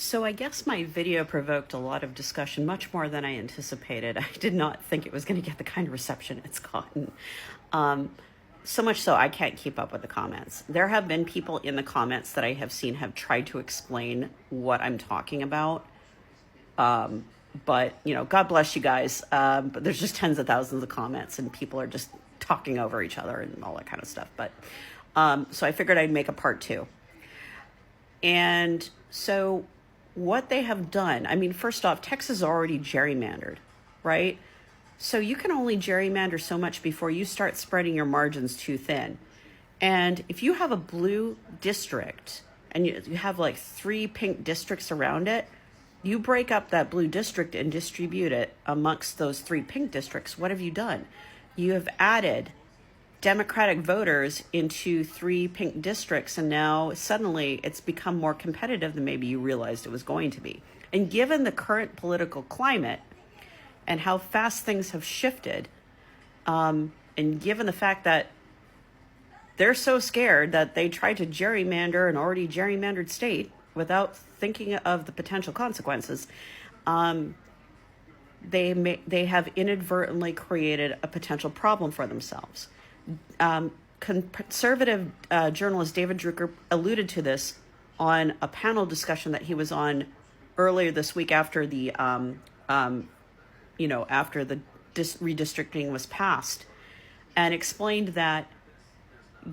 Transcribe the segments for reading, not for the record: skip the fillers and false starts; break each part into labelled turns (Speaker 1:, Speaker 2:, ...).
Speaker 1: So I guess my video provoked a lot of discussion, much more than I anticipated. I did not think it was going to get the kind of reception it's gotten. So much so I can't keep up with the comments. There have been people in the comments that I have seen have tried to explain what I'm talking about. But, God bless you guys. But there's just tens of thousands of comments and people are just talking over each other and all that kind of stuff. But so I figured I'd make a part two. And so what they have done, first off, Texas is already gerrymandered, right? So you can only gerrymander so much before you start spreading your margins too thin. And if you have a blue district and you have like 3 pink districts around it, you break up that blue district and distribute it amongst those 3 pink districts. What have you done? You have added Democratic voters into 3 pink districts, and now suddenly it's become more competitive than maybe you realized it was going to be. And given the current political climate and how fast things have shifted, and given the fact that they're so scared that they tried to gerrymander an already gerrymandered state without thinking of the potential consequences, they have inadvertently created a potential problem for themselves. Conservative journalist David Drucker alluded to this on a panel discussion that he was on earlier this week after the redistricting was passed, and explained that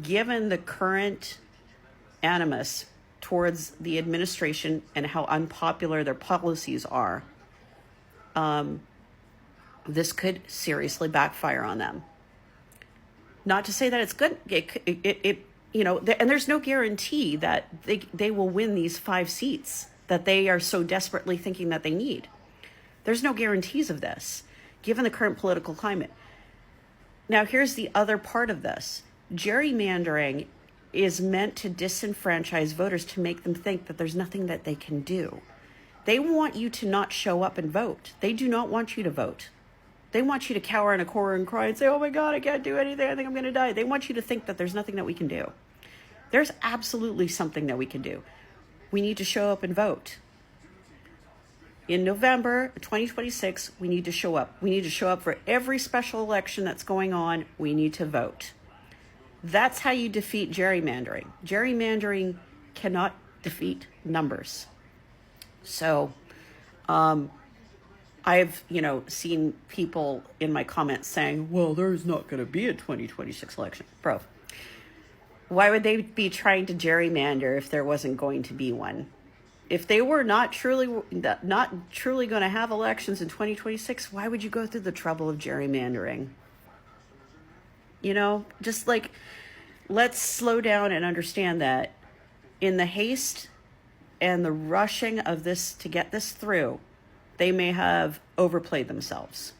Speaker 1: given the current animus towards the administration and how unpopular their policies are, this could seriously backfire on them. Not to say that it's good, and there's no guarantee that they will win these 5 seats that they are so desperately thinking that they need. There's no guarantees of this, given the current political climate. Now, here's the other part of this. Gerrymandering is meant to disenfranchise voters, to make them think that there's nothing that they can do. They want you to not show up and vote. They do not want you to vote. They want you to cower in a corner and cry and say, oh my God, I can't do anything. I think I'm going to die. They want you to think that there's nothing that we can do. There's absolutely something that we can do. We need to show up and vote. In November 2026, we need to show up. We need to show up for every special election that's going on. We need to vote. That's how you defeat gerrymandering. Gerrymandering cannot defeat numbers. So, I've, seen people in my comments saying, well, there's not going to be a 2026 election. Bro, why would they be trying to gerrymander if there wasn't going to be one? If they were not truly going to have elections in 2026, why would you go through the trouble of gerrymandering? Just like, let's slow down and understand that in the haste and the rushing of this to get this through, they may have overplayed themselves.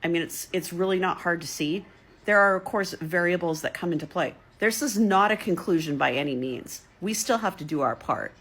Speaker 1: It's really not hard to see. There are, of course, variables that come into play. This is not a conclusion by any means. We still have to do our part.